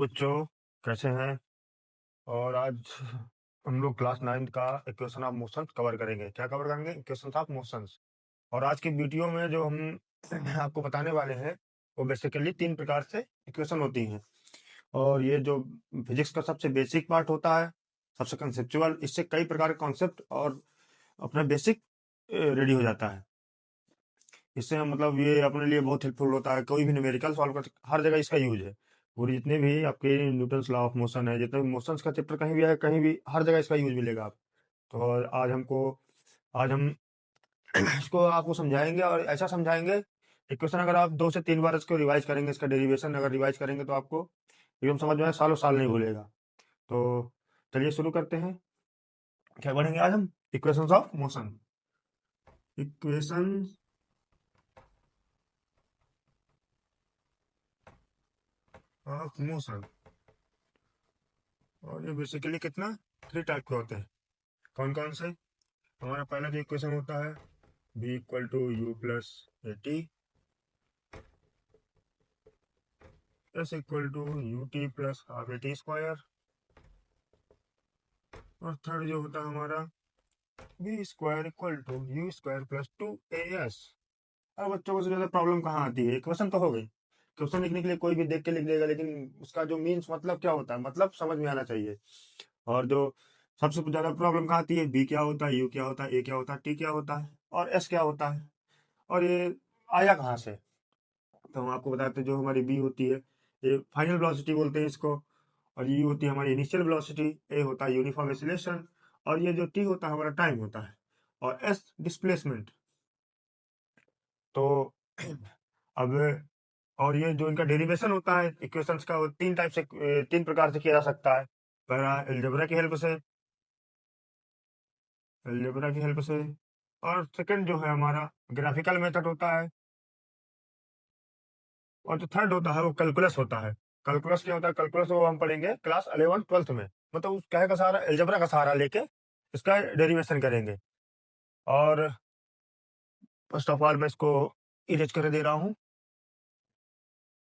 बच्चों, कैसे हैं? और आज हम लोग क्लास 9th का इक्वेशन ऑफ मोशन कवर करेंगे। क्या कवर करेंगे? Equation of motions. और आज की वीडियो में जो हम आपको बताने वाले हैं वो बेसिकली 3 प्रकार से इक्वेशन होती हैं। और ये जो फिजिक्स का सबसे बेसिक पार्ट होता है, सबसे कंसेप्चुअल, इससे कई प्रकार के कॉन्सेप्ट और अपना बेसिक रेडी हो जाता है। इससे हम मतलब ये अपने लिए बहुत हेल्पफुल होता है। कोई भी न्यूमेरिकल सॉल्व कर हर जगह इसका यूज है। पूरी जितने भी आपके न्यूटन्स लॉ ऑफ मोशन है, जितने भी मोशंस का चैप्टर कहीं भी है, कहीं भी हर जगह इसका यूज मिलेगा आप। तो आज हम इसको आपको समझाएंगे और ऐसा समझाएंगे। इक्वेशन अगर आप 2 से 3 बार इसको रिवाइज करेंगे, इसका डेरिवेशन अगर रिवाइज करेंगे तो आपको एकदम समझ में सालों साल नहीं भूलेगा। तो चलिए शुरू करते हैं। क्या पढ़ेंगे आज हम? Equations of motion. Equation of motion. और ये बेसिकली कितना 3 टाइप के होते हैं। कौन कौन से? हमारा पहला जो इक्वेशन होता है b equal to u plus a t, s equal to u t plus half a t square. और थर्ड जो होता है हमारा b square equal to u square plus 2as। अब बच्चों को सबसे ज्यादा प्रॉब्लम कहाँ आती है? क्वेश्चन तो हो गई, क्वेश्चन लिखने के लिए कोई भी देख के लिख देगा, लेकिन उसका जो मीन्स मतलब क्या होता है, मतलब समझ में आना चाहिए। और जो सबसे ज्यादा प्रॉब्लम कहाँ आती है, बी क्या होता है, यू क्या होता है, ए क्या होता है, टी क्या होता है और एस क्या होता है, और ये आया कहाँ से। तो हम आपको बताते हैं, जो हमारी बी होती है ये फाइनल वेलोसिटी बोलते हैं इसको, और ये होती है हमारी इनिशियल वेलोसिटी, ए होता है यूनिफॉर्म एक्सीलरेशन, और ये जो टी होता है हमारा टाइम होता है, और एस डिस्प्लेसमेंट। तो अब और ये जो इनका डेरिवेशन होता है इक्वेशंस का, वो 3 प्रकार से किया जा सकता है। पहला एल्जेब्रा की हेल्प से, और सेकंड जो है हमारा ग्राफिकल मेथड होता है, और जो थर्ड होता है वो कैलकुलस होता है। कैलकुलस क्या होता है? कैलकुलस वो हम पढ़ेंगे क्लास 11 12th में, मतलब उस क्या का सहारा, एल्जेब्रा का सहारा लेके इसका डेरिवेशन करेंगे। और फर्स्ट ऑफ ऑल मैं इसको इरेज कर दे रहा हूँ।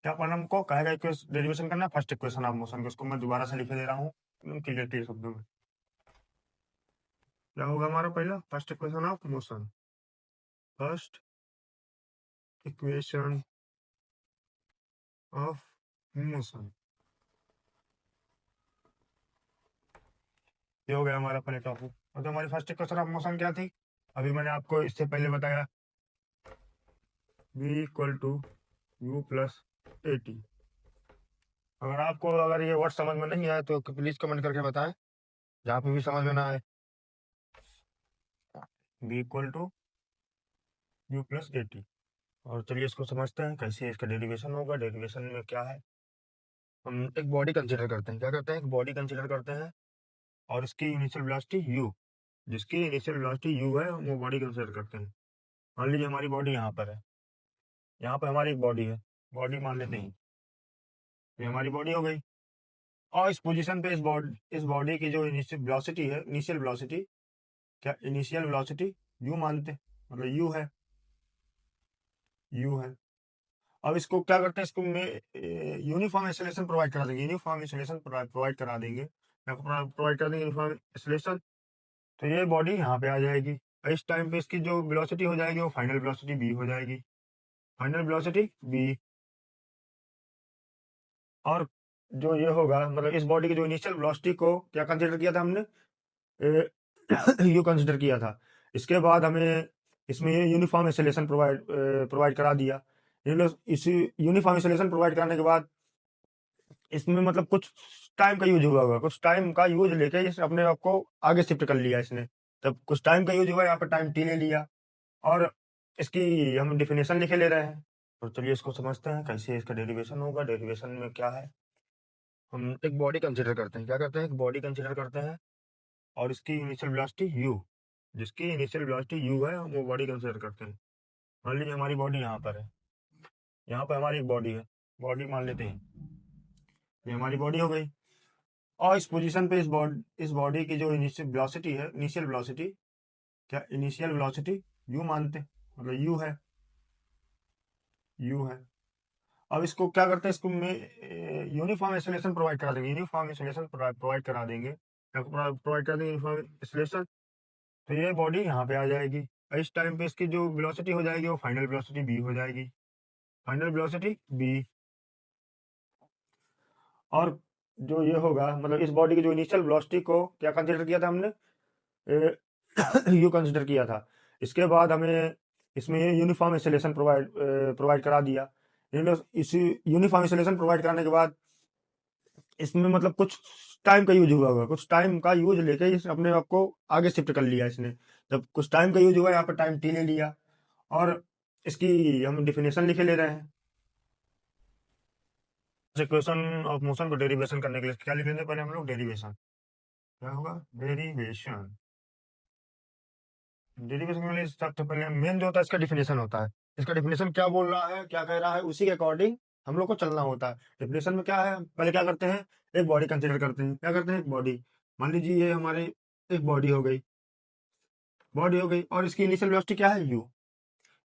क्या पढ़ना हमको? कहेगा डेरिवेशन करना फर्स्ट इक्वेशन ऑफ मोशन को, उसको मैं दोबारा से लिख दे रहा हूँ क्लियर क्लियर शब्दों में। क्या होगा हमारा? पहला first equation of motion, first equation of motion, ये हो गया हमारा पहले टॉपिक। और तो हमारी फर्स्ट इक्वेशन ऑफ मोशन क्या थी? अभी मैंने आपको इससे पहले बताया, v equal to u plus a t. अगर ये वर्ड समझ में नहीं आए तो प्लीज कमेंट करके बताएं, जहाँ पे भी समझ में ना आए। v equal to u plus a t. और चलिए इसको समझते हैं कैसे इसका डेरिवेशन होगा। डेरिवेशन में क्या है, हम एक बॉडी कंसीडर करते हैं। क्या करते हैं? एक बॉडी कंसीडर करते हैं, और इसकी इनिशियल वेलोसिटी u, जिसकी इनिशियल वेलोसिटी u है, वो बॉडी कंसीडर करते हैं। मान लीजिए हमारी बॉडी यहाँ पर है, यहाँ पर हमारी एक बॉडी है, बॉडी मान लेते हैं, ये हमारी बॉडी हो गई। और इस पोजीशन पे इस बॉडी की जो इनिशियल वेलोसिटी है, इनिशियल वेलोसिटी, क्या इनिशियल वेलोसिटी u मानते हैं, मतलब u है। अब इसको क्या करते हैं, इसको में यूनिफॉर्म एक्सेलरेशन प्रोवाइड करा देंगे, यूनिफॉर्म एक्सेलरेशन प्रोवाइड करा देंगे, प्रोवाइड कर देंगे यूनिफॉर्म एक्सेलरेशन। तो ये बॉडी यहाँ पे आ जाएगी। इस टाइम पे इसकी जो वेलोसिटी हो जाएगी वो फाइनल वेलोसिटी v हो जाएगी, फाइनल वेलोसिटी v। और जो ये होगा, मतलब इस बॉडी की जो इनिशियल वेलोसिटी को क्या कंसीडर किया था हमने, यू कंसिडर किया था। इसके बाद हमें इसमें यूनिफॉर्म एक्सेलरेशन प्रोवाइड करा दिया। इस यूनिफॉर्म एक्सेलरेशन प्रोवाइड कराने के बाद इसमें मतलब कुछ टाइम का यूज हुआ होगा, कुछ टाइम का यूज लेके इस अपने आप को आगे शिफ्ट कर लिया इसने। तब कुछ टाइम का यूज हुआ, यहाँ पर टाइम टी ले लिया, और इसकी हम डिफिनेशन लिखे ले रहे हैं। तो चलिए इसको समझते हैं कैसे इसका डेरिवेशन होगा। डेरिवेशन में क्या है, हम एक बॉडी कंसिडर करते हैं। क्या करते हैं? एक बॉडी कंसिडर करते हैं, और इसकी इनिशियल वेलोसिटी u, जिसकी इनिशियल वेलोसिटी u है, हम वो बॉडी कंसिडर करते हैं। मान लीजिए हमारी बॉडी यहाँ पर है, यहाँ पर हमारी एक बॉडी है, बॉडी मान लेते हैं, ये हमारी बॉडी हो गई। और इस पोजीशन पे इस बॉडी की जो इनिशियल वेलोसिटी है, इनिशियल वेलोसिटी, क्या इनिशियल वेलोसिटी u मानते हैं, मतलब u है। अब इसको क्या करते हैं, इसको में यूनिफॉर्म एक्सेलरेशन प्रोवाइड करा देंगे, यूनिफॉर्म एक्सेलरेशन प्रोवाइड करा देंगे, प्रोवाइड कर देंगे यूनिफॉर्म एक्सेलरेशन। तो ये बॉडी यहाँ पे आ जाएगी, और इस टाइम पे इसकी जो वेलोसिटी हो जाएगी वो फाइनल वेलोसिटी बी हो जाएगी, फाइनल वेलोसिटी बी। और जो ये होगा, मतलब इस बॉडी की जो इनिशियल वेलोसिटी को क्या कंसिडर किया था हमने, यू कंसिडर किया था। इसके बाद हमें इसमें यूनिफॉर्म एक्सेलरेशन प्रोवाइड करा दिया। इस यूनिफॉर्म एक्सेलरेशन प्रोवाइड कराने के बाद इसमें मतलब कुछ टाइम का यूज हुआ होगा, कुछ टाइम का यूज लेके इस अपने आप को आगे शिफ्ट कर लिया इसने। जब कुछ टाइम का यूज हुआ, यहाँ पर टाइम टी ले लिया, और इसकी हम डिफिनेशन लिखे ले रहे हैं। इक्वेशन ऑफ मोशन को डेरिवेशन करने के लिए क्या लिख लेंगे, पहले हम लोग डेरिवेशन, क्या होगा, डेरिवेशन। डेरिवेशन के लिए सबसे पहले मेन जो होता है इसका डिफिनेशन होता है। इसका डिफिनेशन क्या बोल रहा है, क्या कह रहा है, उसी के अकॉर्डिंग हम लोग को चलना होता है। डिफिनेशन में क्या है, पहले क्या करते हैं, एक बॉडी कंसिडर करते हैं। क्या करते हैं, एक बॉडी, मान लीजिए ये हमारे एक बॉडी हो गई, बॉडी हो गई, और इसकी इनिशियल वेलोसिटी क्या है, यू।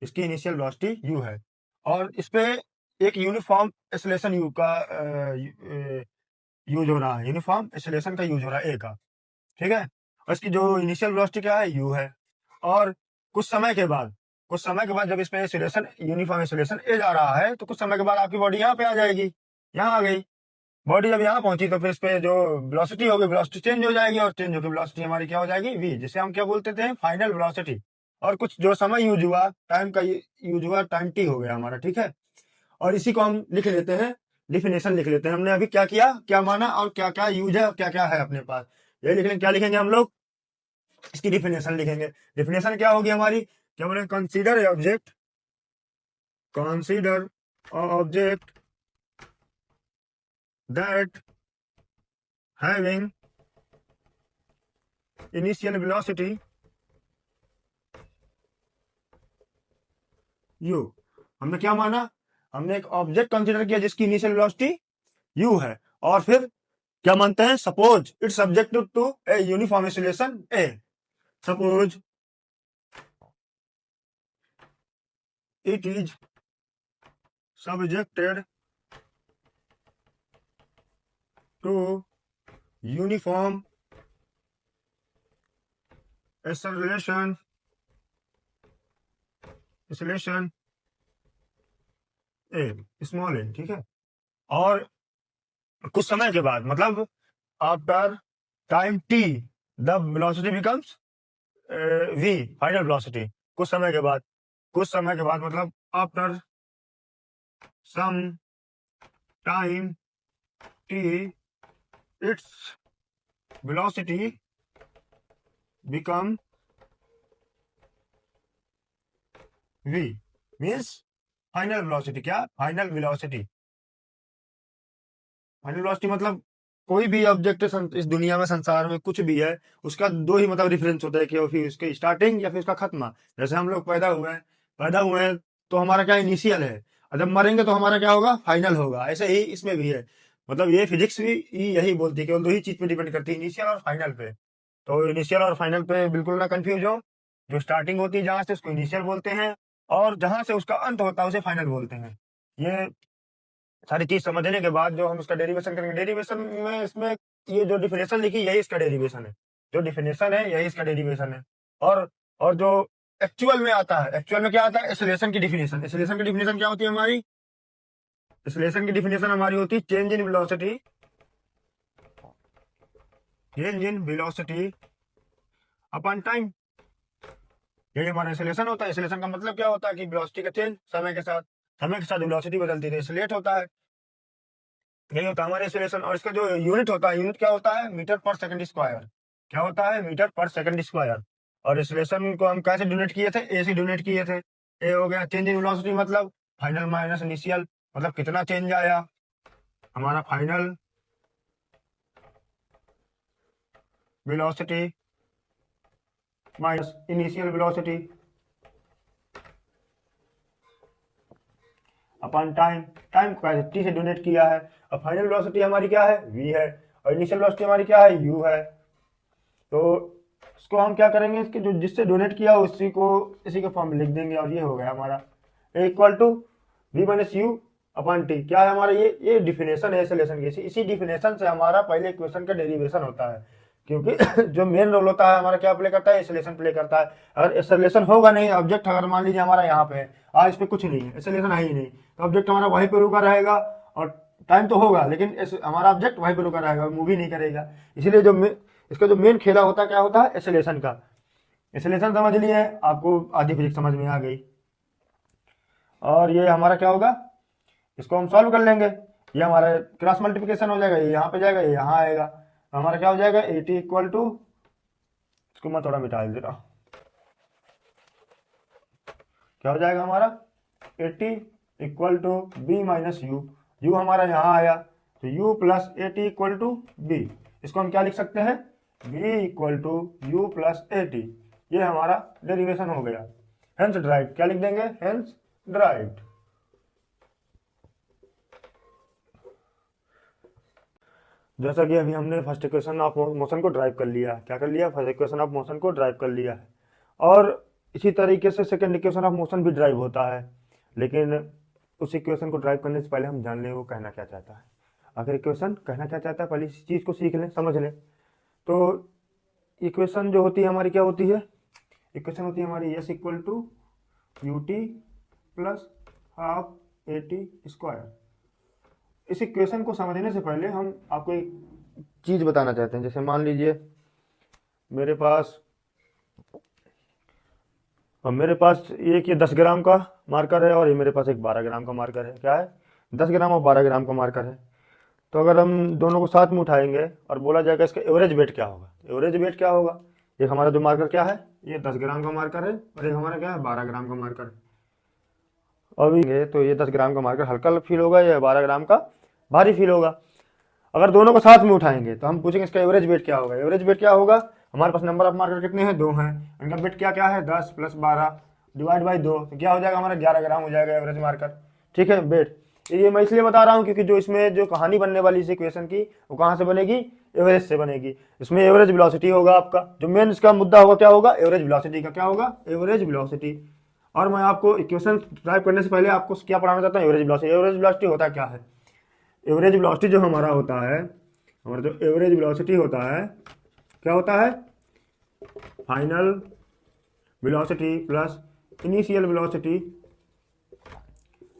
इसकी इनिशियल वेलोसिटी यू है, और इस पे एक यूनिफॉर्म एक्सेलरेशन यू का यूज हो रहा है, यूनिफॉर्म एक्सेलरेशन का यूज हो रहा है ए का, ठीक है। और इसकी जो इनिशियल वेलोसिटी क्या है, यू है। और कुछ समय के बाद जब इसमें एक्सेलरेशन, यूनिफॉर्म एक्सेलरेशन ए जा रहा है, तो कुछ समय के बाद आपकी बॉडी यहाँ पे आ जाएगी, यहाँ आ गई बॉडी। जब यहाँ पहुंची तो फिर इस पे जो वेलोसिटी होगी, वेलोसिटी चेंज हो जाएगी, और चेंज होकर वेलोसिटी हमारी क्या हो जाएगी, वी, जिसे हम क्या बोलते थे, फाइनल वेलोसिटी। और कुछ जो समय यूज हुआ, टाइम का यूज हुआ, टाइम टी हो गया हमारा, ठीक है। और इसी को हम लिख लेते हैं, डिफिनेशन लिख लेते हैं। हमने अभी क्या किया, क्या माना, और क्या क्या यूज है, और क्या क्या है अपने पास, ये लिख लेंगे। क्या लिखेंगे हम लोग, इसकी डिफिनेशन लिखेंगे। डिफिनेशन क्या होगी हमारी, क्या बोले, consider object, consider object that having initial velocity you. हमने क्या माना, हमने एक ऑब्जेक्ट कंसीडर किया जिसकी इनिशियल वेलोसिटी यू है, और फिर क्या मानते हैं, suppose it's subject to a uniform acceleration a, suppose it is subjected to uniform acceleration a, small a, ठीक है। और कुछ समय के बाद, मतलब after time t the velocity becomes v, final velocity. कुछ समय के बाद, मतलब after some time t its velocity become v, means final velocity. क्या, फाइनल वेलोसिटी। फाइनल वेलोसिटी मतलब कोई भी ऑब्जेक्ट इस दुनिया में, संसार में कुछ भी है, उसका दो ही मतलब डिफरेंस होता है, कि फिर उसके स्टार्टिंग या फिर उसका खत्मा। जैसे हम लोग पैदा हुए हैं तो हमारा क्या इनिशियल है, और जब मरेंगे तो हमारा क्या होगा, फाइनल होगा। ऐसे ही इसमें भी है, मतलब ये फिजिक्स भी यही बोलती है, केवल दो ही चीज पे डिपेंड करती है, इनिशियल और फाइनल पे। तो इनिशियल और फाइनल पे बिल्कुल ना कंफ्यूज हो। जो स्टार्टिंग होती है जहां से, उसको इनिशियल बोलते हैं, और जहां से उसका अंत होता है उसे फाइनल बोलते हैं। ये सारी चीज समझने के बाद जो हम इसका डेरिवेशन करेंगे, डेरिवेशन में इसमें ये जो डिफिनेशन लिखी, यही इसका डेरिवेशन है। जो डिफिनेशन है यही इसका डेरिवेशन है। और जो एक्चुअल में आता है, एक्चुअल में क्या आता है, एक्सेलरेशन की डिफिनेशन। एक्सेलरेशन की डिफिनेशन क्या होती है हमारी, एक्सेलरेशन की डिफिनेशन हमारी होती है change in velocity, upon time. यही हमारा एक्सेलरेशन होता है। एक्सेलरेशन का मतलब क्या होता है, कि वेलोसिटी का चेंज समय के साथ वेलोसिटी बदलती है, एक्सेलरेट होता है। यही होता है हमारा एक्सेलरेशन। और इसका जो यूनिट होता है, यूनिट क्या होता है, मीटर पर सेकंड स्क्वायर। क्या होता है, मीटर पर सेकंड स्क्वायर। और एक्सेलरेशन को हम कैसे डोनेट किए थे, ए से डोनेट किए थे। ए हो गया चेंज इन वेलोसिटी, मतलब फाइनल माइनस इनिशियल, मतलब कितना चेंज आया हमारा, final velocity minus initial velocity अपन टाइम। टाइम को टी से डोनेट किया है, और फाइनल वेलोसिटी हमारी क्या है, वी है, और इनिशियल वेलोसिटी हमारी क्या है, यू है। तो इसको हम क्या करेंगे, इसके जो जिससे डोनेट किया इसी के फॉर्म में लिख देंगे, और ये हो गया हमारा equal to v minus u upon t. क्या है हमारा ये डिफिनेशन है एक्सेलरेशन की। इसी डिफिनेशन से हमारा पहले इक्वेशन का डेरिवेशन होता है, क्योंकि जो मेन रोल होता है हमारा क्या प्ले करता है, एक्सेलरेशन प्ले करता है। अगर एक्सेलरेशन होगा नहीं, ऑब्जेक्ट अगर मान लीजिए हमारा यहाँ पे है, आज इस पे कुछ नहीं है, एक्सेलरेशन है ही नहीं, तो ऑब्जेक्ट हमारा वहीं पे रुका रहेगा, और टाइम तो होगा लेकिन हमारा ऑब्जेक्ट वहीं पे रुका रहेगा, मूव ही नहीं करेगा। इसीलिए जो इसका जो मेन खेला होता है क्या होता है, एक्सेलरेशन का। एक्सेलरेशन समझ लिए, आपको आधी फिजिक्स समझ में आ गई। और ये हमारा क्या होगा, इसको हम सॉल्व कर लेंगे। ये हमारा क्रॉस मल्टीप्लिकेशन हो जाएगा, ये यहाँ पे जाएगा, ये यहाँ आएगा, तो हमारा क्या हो जाएगा, 80 इक्वल टू, इसको मैं थोड़ा मिटा दे रहा हूँ, क्या हो जाएगा हमारा 80 equal to b minus u. U हमारा यहाँ आया, तो u plus 80 equal to b. इसको हम क्या लिख सकते हैं, b equal to u plus 80। ये हमारा डेरिवेशन हो गया। हेंस ड्राइव, क्या लिख देंगे, हेंस ड्राइव। जैसा कि अभी हमने फर्स्ट इक्वेशन ऑफ मोशन को ड्राइव कर लिया, क्या कर लिया, फर्स्ट इक्वेशन ऑफ मोशन को ड्राइव कर लिया है। और इसी तरीके से सेकंड इक्वेशन ऑफ मोशन भी ड्राइव होता है, लेकिन उस इक्वेशन को ड्राइव करने से पहले हम जान लें वो कहना क्या चाहता है। अगर इक्वेशन कहना क्या चाहता है, पहले इस चीज़ को सीख लें, समझ लें। तो इक्वेशन जो होती है हमारी क्या होती है, इक्वेशन होती है हमारी s equal to u t plus half a t square. इस इक्वेशन को समझने से पहले हम आपको एक चीज़ बताना चाहते हैं। जैसे मान लीजिए मेरे पास एक ये 10 ग्राम का मार्कर है, और ये मेरे पास एक 12 ग्राम का मार्कर है। क्या है, 10 ग्राम और 12 ग्राम का मार्कर है। तो अगर हम दोनों को साथ में उठाएंगे और बोला जाएगा इसका एवरेज वेट क्या होगा, एवरेज वेट क्या होगा, एक हमारा जो मार्कर क्या है, ये 10 ग्राम का मार्कर है, और एक हमारा क्या है, 12 ग्राम का मार्कर है। अभी तो ये 10 ग्राम का मार्कर हल्का फील होगा, या 12 ग्राम का भारी फील होगा। अगर दोनों को साथ में उठाएंगे तो हम पूछेंगे इसका एवरेज वेट क्या होगा। एवरेज वेट क्या होगा, हमारे पास नंबर ऑफ मार्कर कितने हैं, 2 हैं, इनका वेट क्या क्या है, 10 प्लस 12 डिवाइड बाई 2, तो क्या हो जाएगा हमारा 11 ग्राम हो जाएगा एवरेज मार्कर। ठीक है, वेट। ये मैं इसलिए बता रहा हूँ क्योंकि जो इसमें जो कहानी बनने वाली इस इक्वेशन की, वो कहाँ से बनेगी, एवरेज से बनेगी। इसमें एवरेज वेलोसिटी होगा आपका, जो मेन इसका मुद्दा होगा क्या होगा, एवरेज वेलोसिटी का, क्या होगा, एवरेज वेलोसिटी। और मैं आपको इक्वेशन ड्राइव करने से पहले आपको क्या पढ़ाना चाहता हूँ, एवरेज वेलोसिटी। एवरेज वेलोसिटी होता क्या है, एवरेज वेलोसिटी जो हमारा होता है, हमारा जो एवरेज वेलोसिटी होता है, क्या होता है, final velocity plus initial velocity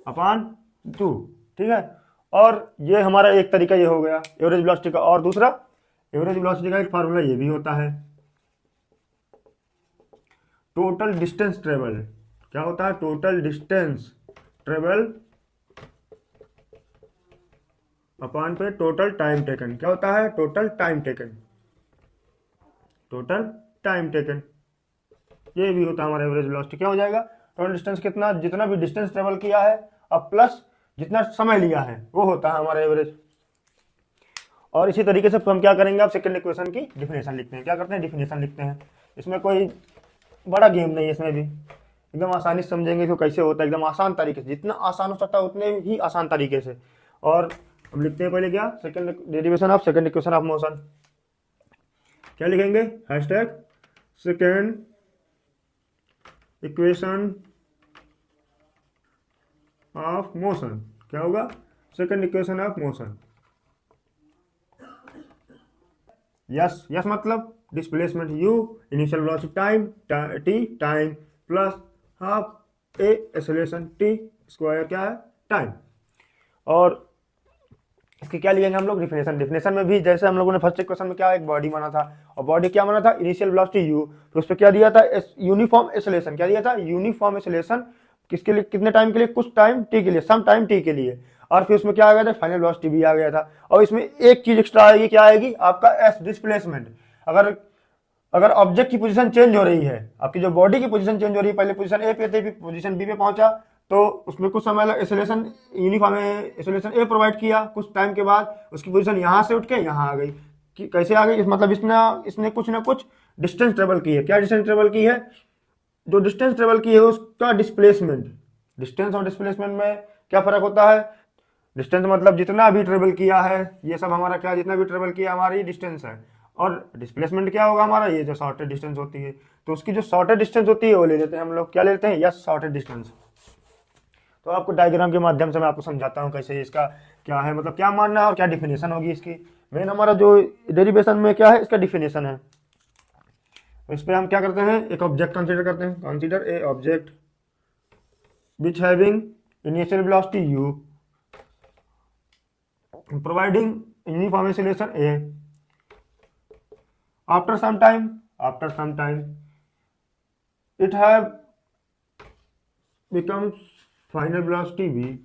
upon 2। ठीक है, और ये हमारा एक तरीका ये हो गया एवरेज वेलोसिटी का। और दूसरा एवरेज वेलोसिटी का एक फार्मूला ये भी होता है, टोटल डिस्टेंस ट्रेवल। क्या होता है, टोटल डिस्टेंस ट्रेवल अपॉन पे टोटल टाइम टेकन। क्या होता है, total time taken, total time taken. ये भी होता है हमारा एवरेज वेलोसिटी। क्या हो जाएगा, टोटल डिस्टेंस कितना, जितना भी डिस्टेंस ट्रेवल किया है अब प्लस जितना समय लिया है, वो होता है हमारा एवरेज। और इसी तरीके से हम क्या करेंगे, आप सेकंड इक्वेशन की डिफिनेशन लिखते हैं। क्या करते हैं, डिफिनेशन लिखते हैं। इसमें कोई बड़ा गेम नहीं है, इसमें भी एकदम आसानी से समझेंगे कि कैसे होता है, एकदम आसान तरीके से, जितना आसान हो सकता है उतने ही आसान तरीके से। और हम लिखते हैं पहले क्या, second derivation of second equation of motion. क्या लिखेंगे, hashtag second equation of motion. क्या होगा, second equation of motion. Yes, yes मतलब displacement u, initial velocity time t, time plus half a acceleration t square, क्या है, time. और इसके क्या लिखेंगे हम लोग, डिफिनेशन। डिफिनेशन में भी जैसे हम लोगों ने फर्स्ट इक्वेशन में क्या एक बॉडी बना था, और बॉडी क्या बना था, इनिशियल वेलोसिटी u, तो उस पर क्या दिया था, यूनिफॉर्म एक्सेलरेशन। क्या दिया था, यूनिफॉर्म एक्सेलरेशन। किसके लिए, कितने टाइम के लिए, कुछ टाइम t के लिए, सम टाइम t के लिए। और फिर उसमें क्या आ गया था, फाइनल वेलोसिटी भी आ गया था। और इसमें एक चीज एक्स्ट्रा आएगी, क्या आएगी, आपका s डिस्प्लेसमेंट। अगर ऑब्जेक्ट की पोजीशन चेंज हो रही है, आपकी जो बॉडी की पोजीशन चेंज हो रही है, पहले पोजीशन ए पे थी, पोजीशन बी पे पहुंचा, तो उसमें कुछ समय एक्सेलरेशन, यूनिफॉर्म एक्सेलरेशन ए प्रोवाइड किया, कुछ टाइम के बाद उसकी पोजीशन यहां से उठ के यहां आ गई। कैसे आ गई, मतलब इसने कुछ ना कुछ डिस्टेंस ट्रेवल की है। क्या डिस्टेंस ट्रेवल की है, जो डिस्टेंस ट्रेवल की है उसका डिस्प्लेसमेंट। डिस्टेंस और डिस्प्लेसमेंट में क्या फर्क होता है, डिस्टेंस मतलब जितना भी ट्रेवल किया है, ये सब हमारा क्या, जितना भी ट्रेवल किया हमारी डिस्टेंस है। और डिस्प्लेसमेंट क्या होगा हमारा, ये जो शॉर्टेड डिस्टेंस होती है, तो उसकी जो शॉर्टेड डिस्टेंस होती है वो ले लेते हैं हम लोग। क्या लेते हैं, यस, शॉर्टेड डिस्टेंस। तो आपको डायग्राम के माध्यम से मैं आपको समझाता हूँ कैसे इसका क्या है, मतलब क्या मानना है और क्या डिफिनेशन होगी इसकी। मेन हमारा जो डेरिवेशन में क्या है, इसका डिफिनेशन है। इस पर हम क्या करते हैं, एक ऑब्जेक्ट कंसीडर करते हैं। Consider a object which having initial velocity u providing uniform acceleration a. After some time, it have becomes final velocity v.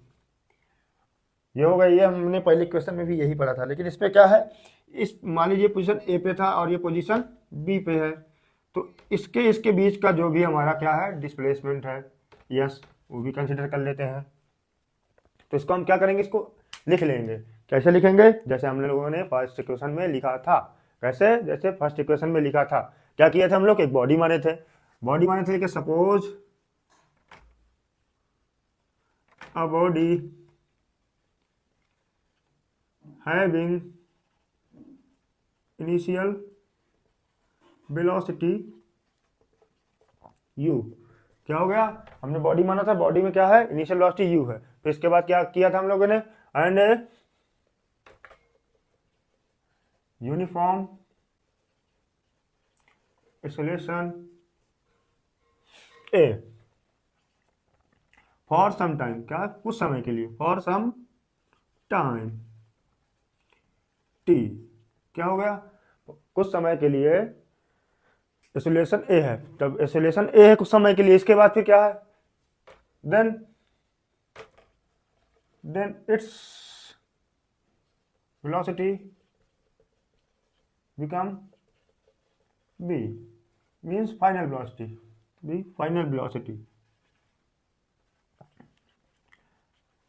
ये होगा, ये हमने पहले क्वेश्चन में भी यही पढ़ा था, लेकिन इस पे क्या है, इस मान लीजिए पोजीशन ए पे था और ये पोजीशन बी पे है, तो इसके बीच का जो भी हमारा क्या है डिस्प्लेसमेंट है, यस, वो भी कंसिडर कर लेते हैं। तो इसको हम क्या करेंगे, इसको लिख लेंगे। कैसे लिखेंगे, जैसे हम लोगों ने फर्स्ट इक्वेशन में लिखा था। कैसे, जैसे फर्स्ट इक्वेशन में लिखा था, क्या किया था हम लोग, एक बॉडी माने थे कि suppose a body having initial velocity u। क्या हो गया, हमने बॉडी माना था, बॉडी में क्या है, इनिशियल वेलोसिटी u है। फिर इसके बाद क्या किया था हम लोगों ने, and uniform acceleration a for some time, क्या कुछ समय के लिए, फॉर सम टाइम t। क्या हो गया, कुछ समय के लिए एक्सेलरेशन a है, तब एक्सेलरेशन a है कुछ समय के लिए। इसके बाद फिर क्या है, then it's velocity become b, means final velocity, b final velocity.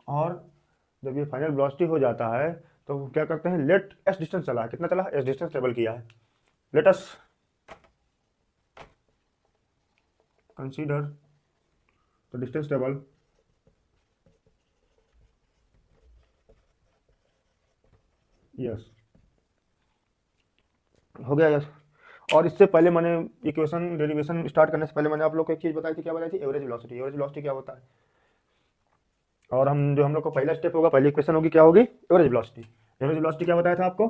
और जब ये फाइनल वेलोसिटी हो जाता है तो क्या करते हैं, लेट एस डिस्टेंस चला है, कितना चला, एस डिस्टेंस ट्रेवल किया है। Let us consider the distance travel yes, हो गया यस। और इससे पहले मैंने इक्वेशन डेरिवेशन स्टार्ट करने से पहले मैंने आप लोग को एक चीज बताई थी, क्या बताई थी, एवरेज वेलोसिटी। एवरेज वेलोसिटी क्या होता है, और हम लोग को पहला स्टेप होगा, पहली इक्वेशन होगी, क्या होगी, एवरेज वेलोसिटी। एवरेज वेलोसिटी क्या बताया था आपको,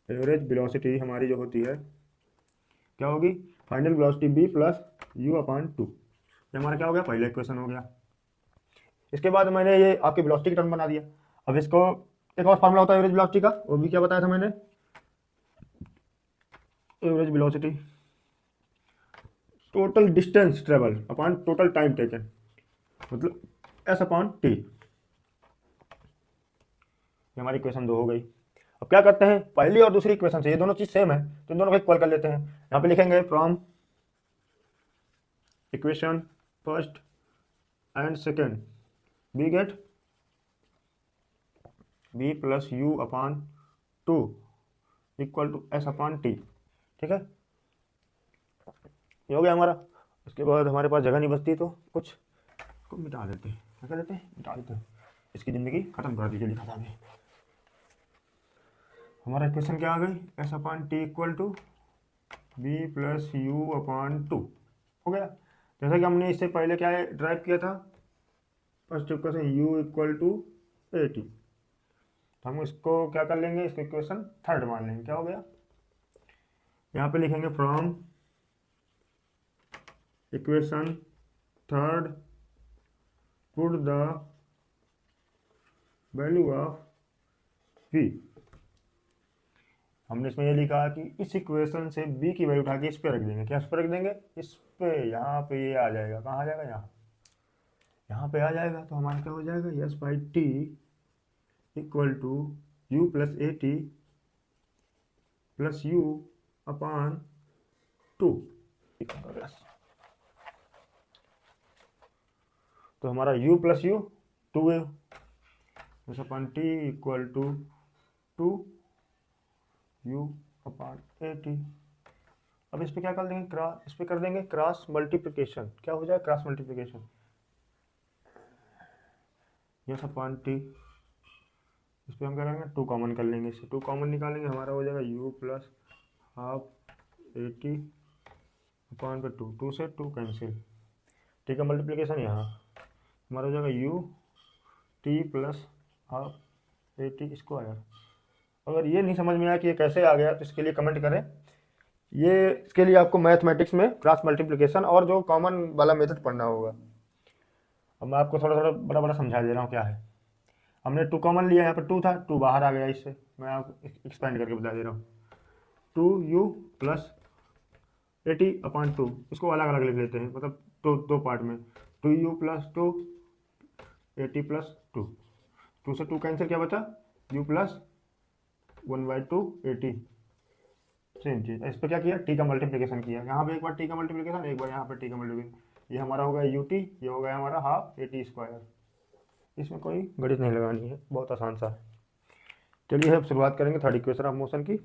एवरेज वेलोसिटी हमारी जो होती है क्या होगी, final velocity b plus u/2। ये हमारा क्या हो गया, पहला इक्वेशन हो गया। इसके बाद मैंने ये आपके वेलोसिटी की टर्म बना दिया। अब इसको एक और फार्मूला होता है एवरेज वेलोसिटी का, वो भी क्या बताया था मैंने, average velocity total distance travel upon total time taken, मतलब s/t। ये हमारी इक्वेशन 2 हो गई। अब क्या करते हैं, पहली और दूसरी इक्वेशन से ये दोनों चीज सेम है तो इन दोनों को इक्वल कर लेते हैं। यहाँ पे लिखेंगे from equation first and second we get b plus u/2 equal to s/t। ठीक है, ये हो गया हमारा। उसके बाद हमारे पास जगह नहीं बचती तो कुछ को मिटा देते हैं, क्या कर देते हैं, मिटा देते हैं, इसकी ज़िंदगी खत्म कर दीजिए लिखा था अभी। हमारा इक्वेशन क्या आ गई, s/t equal to b plus u/2 हो गया। जैसा कि हमने इससे पहले क्या ड्राइव किया था, first equation u equal to at, तो हम इसको क्या कर लेंगे, इसको इक्वेशन थर्ड मान लेंगे। क्या हो गया, यहाँ पे लिखेंगे from equation third put the value of v। हमने इसमें ये लिखा कि इस इक्वेशन से b की वैल्यू उठा के इस पे रख देंगे। क्या इस पे रख देंगे, इस पे, यहाँ पे ये आ जाएगा, कहाँ आ जाएगा, यहाँ पे आ जाएगा। तो हमारा क्या हो जाएगा, s/t equal to u plus at plus u/2। तो हमारा u प्लस u 2 है, s/t इक्वल टू 2 u/at। अब इस पे क्या कर देंगे, इस पे कर देंगे क्रॉस मल्टीप्लिकेशन। क्या हो जाए, क्रॉस मल्टीप्लिकेशन, s/t, इस पे हम क्या करेंगे, 2 कॉमन कर लेंगे, इससे 2 कॉमन निकालेंगे, हमारा हो जाएगा u प्लस हाफ 80/2। 2 से 2 कैंसिल, ठीक है, मल्टीप्लिकेशन यहाँ, हमारा हो जाएगा you t plus half a t square. अगर ये नहीं समझ में आया कि ये कैसे आ गया तो इसके लिए कमेंट करें। ये इसके लिए आपको मैथमेटिक्स में क्रॉस मल्टीप्लिकेशन और जो कॉमन वाला मेथड पढ़ना होगा। अब मैं आपको थोड़ा थोड़ा बड़ा बड़ा समझा दे रहा हूँ क्या है। हमने टू कॉमन लिया, यहाँ पर टू था, टू बाहर आ गया इससे, मैं आपको एक्सपेंड करके बता दे रहा हूँ। Two u plus a t upon two, इसको अलग अलग लिख लेते हैं, मतलब दो पार्ट में। Two u plus two at plus two, two से टू कैंसिल, क्या बचा u plus one by two at. Same चीज़ इस पर क्या किया, टी का मल्टीप्लिकेशन किया, यहाँ पे एक बार टी का मल्टीप्लिकेशन, एक बार यहाँ पे टी का मल्टीप्लिकेशन। ये हमारा हो गया यू टी, ये हो गया हमारा हाफ ए टी स्क्वायर। इसमें कोई गणित नहीं लगानी है, बहुत आसान सा है। चलिए अब शुरुआत करेंगे थर्ड इक्वेशन ऑफ मोशन की।